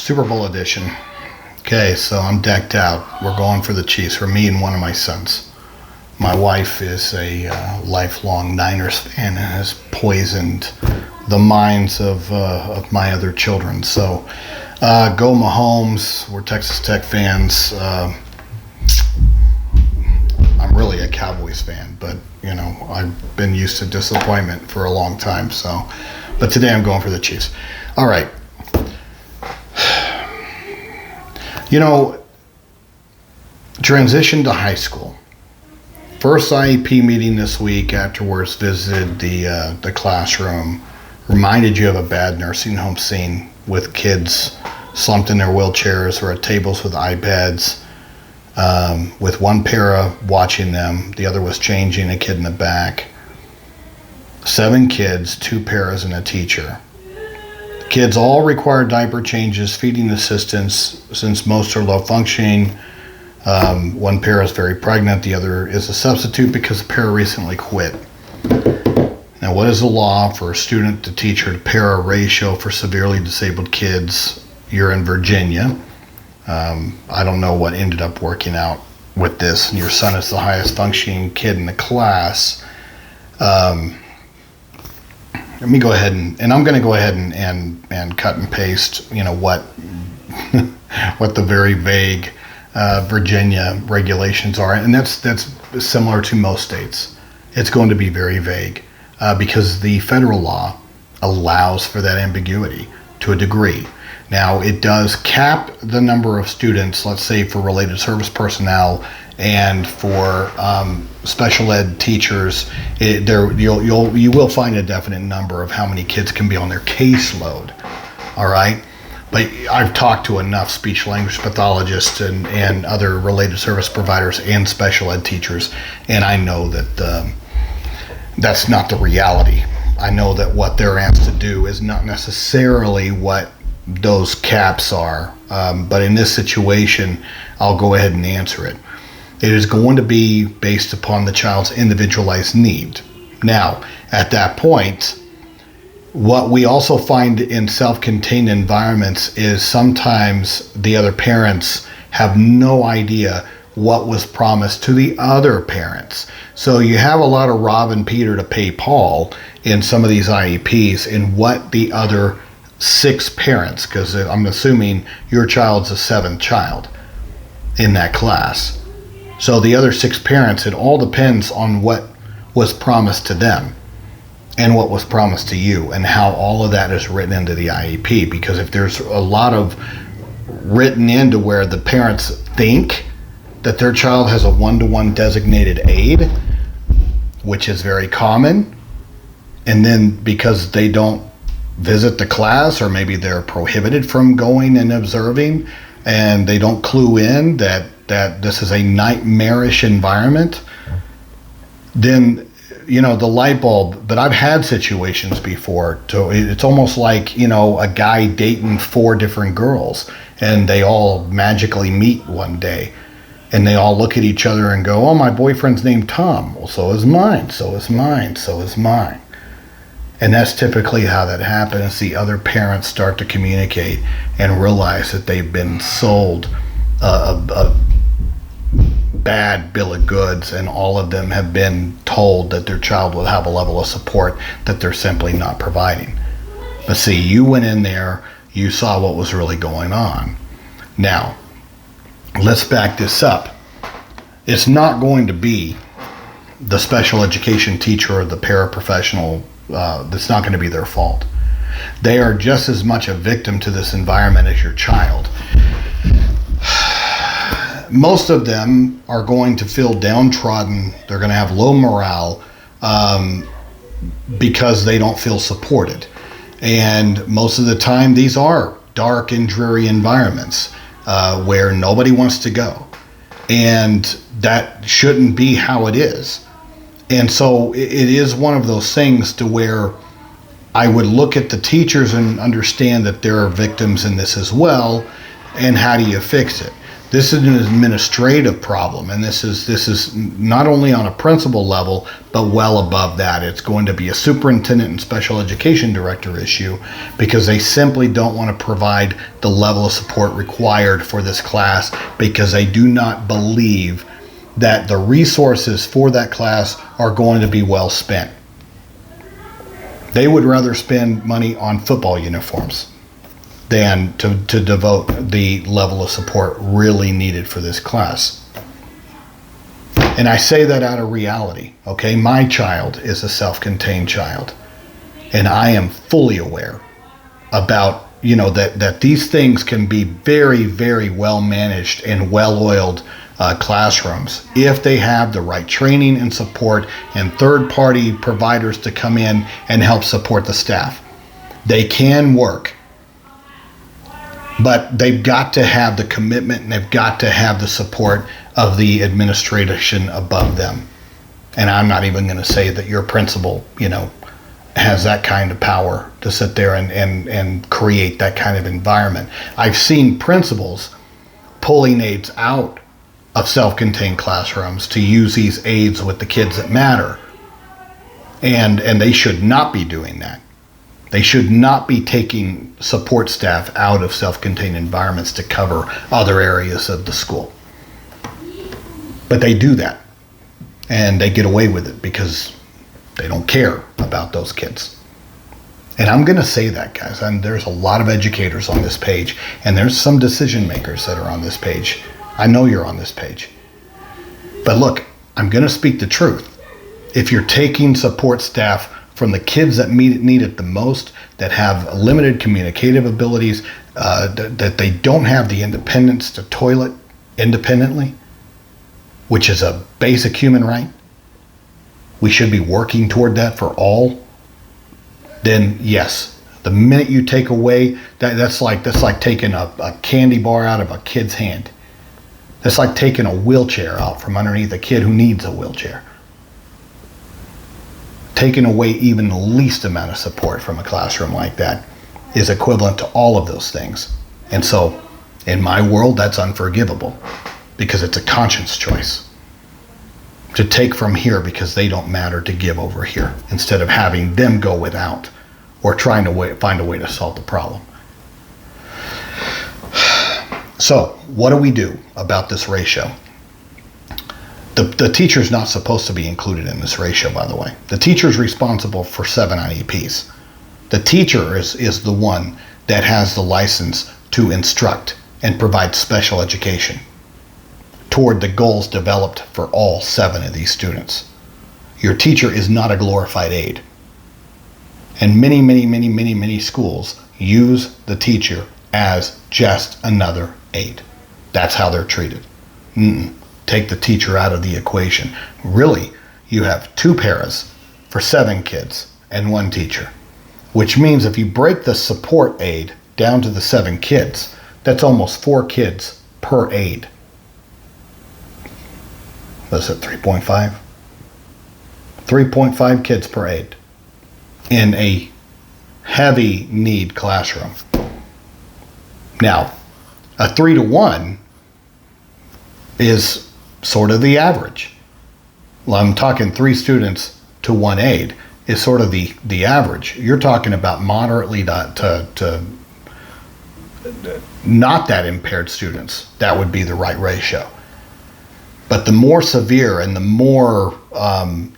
Super Bowl edition. Okay, so I'm decked out. We're going for the Chiefs for me and one of my sons. My wife is a lifelong Niners fan and has poisoned the minds of my other children. So go Mahomes. We're Texas Tech fans. I'm really a Cowboys fan, but you know, I've been used to disappointment for a long time. So, but today I'm going for the Chiefs. All right. You know, transition to high school. First IEP meeting this week. Afterwards, visited the classroom. Reminded you of a bad nursing home scene with kids slumped in their wheelchairs or at tables with iPads, with one para watching them. The other was changing a kid in the back. 7 kids, 2 paras, and a teacher. Kids all require diaper changes, feeding assistance, since most are low functioning. One para is very pregnant, the other is a substitute because the para recently quit. Now, what is the law for a student to teacher to para ratio for severely disabled kids? You're in Virginia. I don't know what ended up working out with this. Your son is the highest functioning kid in the class. Let me go ahead and I'm going to go ahead and cut and paste, you know, what what the very vague Virginia regulations are, and that's similar to most states. It's going to be very vague because the federal law allows for that ambiguity to a degree. Now, it does cap the number of students, let's say for related service personnel and for special ed teachers. You will find a definite number of how many kids can be on their caseload. All right. But I've talked to enough speech language pathologists and other related service providers and special ed teachers, and I know that that's not the reality. I know that what they're asked to do is not necessarily what those caps are, but in this situation, I'll go ahead and answer it. It is going to be based upon the child's individualized need. Now, at that point, what we also find in self-contained environments is sometimes the other parents have no idea what was promised to the other parents. So you have a lot of robbing Peter to pay Paul in some of these IEPs in what the other 6 parents, because I'm assuming your child's the 7th child in that class. So the other 6 parents, it all depends on what was promised to them and what was promised to you, and how all of that is written into the IEP. Because if there's a lot of written into where the parents think that their child has a one-to-one designated aide, which is very common, and then because they don't visit the class, or maybe they're prohibited from going and observing, and they don't clue in that this is a nightmarish environment, then, you know, the light bulb. But I've had situations before, so it's almost like, you know, a guy dating 4 different girls, and they all magically meet one day, and they all look at each other and go, oh, my boyfriend's named Tom. Well, so is mine, so is mine, so is mine. And that's typically how that happens. The other parents start to communicate and realize that they've been sold a bad bill of goods, and all of them have been told that their child will have a level of support that they're simply not providing. But see, you went in there, you saw what was really going on. Now, let's back this up. It's not going to be the special education teacher or the paraprofessional. That's not going to be their fault. They are just as much a victim to this environment as your child. Most of them are going to feel downtrodden. They're going to have low morale because they don't feel supported. And most of the time, these are dark and dreary environments where nobody wants to go. And that shouldn't be how it is. And so it is one of those things to where I would look at the teachers and understand that there are victims in this as well, and how do you fix it? This is an administrative problem, and this is not only on a principal level, but well above that. It's going to be a superintendent and special education director issue, because they simply don't want to provide the level of support required for this class, because they do not believe that the resources for that class are going to be well spent. They would rather spend money on football uniforms than to devote the level of support really needed for this class. And I say that out of reality, okay? My child is a self-contained child, and I am fully aware about, that these things can be very, very well managed and well-oiled classrooms if they have the right training and support and third-party providers to come in and help support the staff. They can work. But they've got to have the commitment, and they've got to have the support of the administration above them. And I'm not even going to say that your principal, has that kind of power to sit there and create that kind of environment. I've seen principals pulling aides out of self-contained classrooms to use these aides with the kids that matter. And they should not be doing that. They should not be taking support staff out of self-contained environments to cover other areas of the school. But they do that, and they get away with it because they don't care about those kids. And I'm going to say that, guys. There's a lot of educators on this page, and there's some decision makers that are on this page. I know you're on this page. But look, I'm going to speak the truth. If you're taking support staff from the kids that need it the most, that have limited communicative abilities, that they don't have the independence to toilet independently, which is a basic human right. We should be working toward that for all. Then yes, the minute you take away that's like taking a candy bar out of a kid's hand. That's like taking a wheelchair out from underneath a kid who needs a wheelchair. Taking away even the least amount of support from a classroom like that is equivalent to all of those things. And so, in my world, that's unforgivable, because it's a conscience choice to take from here because they don't matter, to give over here, instead of having them go without or trying to find a way to solve the problem. So, what do we do about this ratio? The teacher's not supposed to be included in this ratio, by the way. The teacher's responsible for 7 IEPs. The teacher is the one that has the license to instruct and provide special education toward the goals developed for all 7 of these students. Your teacher is not a glorified aide. And many schools use the teacher as just another aide. That's how they're treated. Take the teacher out of the equation. Really, you have 2 paras for 7 kids and 1 teacher, which means if you break the support aide down to the 7 kids, that's almost 4 kids per aide. What's it, 3.5? 3.5 kids per aide in a heavy need classroom. Now, a 3-to-1 is sort of the average. Well, I'm talking 3 students to 1 aide is sort of the average. You're talking about moderately to not that impaired students. That would be the right ratio. But the more severe and the more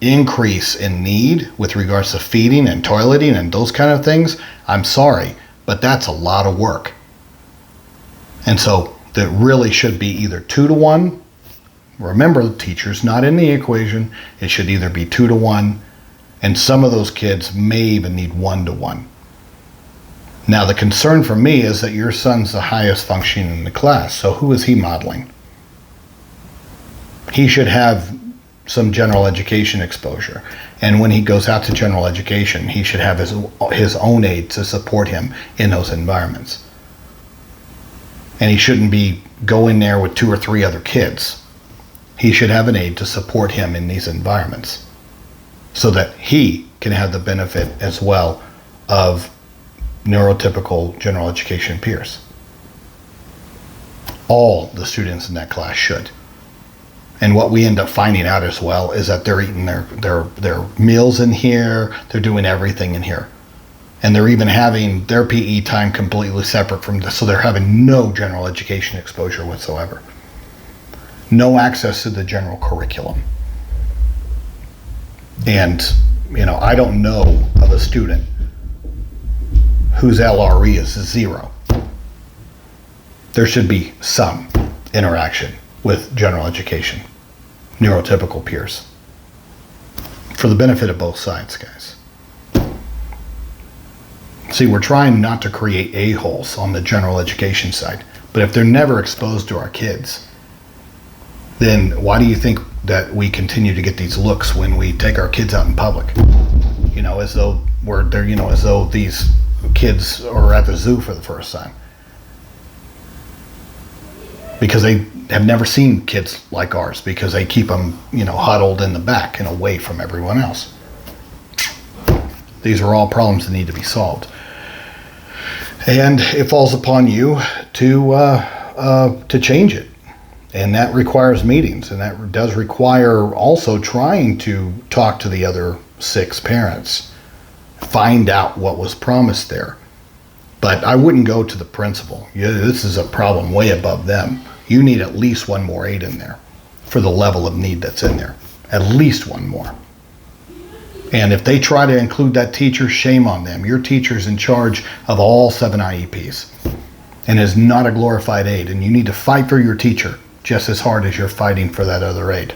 increase in need with regards to feeding and toileting and those kind of things, I'm sorry, but that's a lot of work. And so that really should be either 2-to-1. Remember, the teacher's not in the equation. It should either be 2-to-1, and some of those kids may even need 1-to-1. Now, the concern for me is that your son's the highest functioning in the class, so who is he modeling? He should have some general education exposure, and when he goes out to general education, he should have his own aide to support him in those environments. And he shouldn't be going there with 2 or 3 other kids. He should have an aide to support him in these environments so that he can have the benefit as well of neurotypical general education peers. All the students in that class should. And what we end up finding out as well is that they're eating their meals in here, they're doing everything in here. And they're even having their PE time completely separate from this, so they're having no general education exposure whatsoever. No access to the general curriculum. And, I don't know of a student whose LRE is 0. There should be some interaction with general education, neurotypical peers, for the benefit of both sides, guys. See, we're trying not to create a-holes on the general education side, but if they're never exposed to our kids, then why do you think that we continue to get these looks when we take our kids out in public? As though we're there, as though these kids are at the zoo for the first time. Because they have never seen kids like ours, because they keep them, huddled in the back and away from everyone else. These are all problems that need to be solved. And it falls upon you to change it. And that requires meetings, and that does require also trying to talk to the other 6 parents, find out what was promised there. But I wouldn't go to the principal. This is a problem way above them. You need at least one more aide in there for the level of need that's in there. At least one more. And if they try to include that teacher, shame on them. Your teacher's in charge of all 7 IEPs and is not a glorified aide. And you need to fight for your teacher just as hard as you're fighting for that other aide.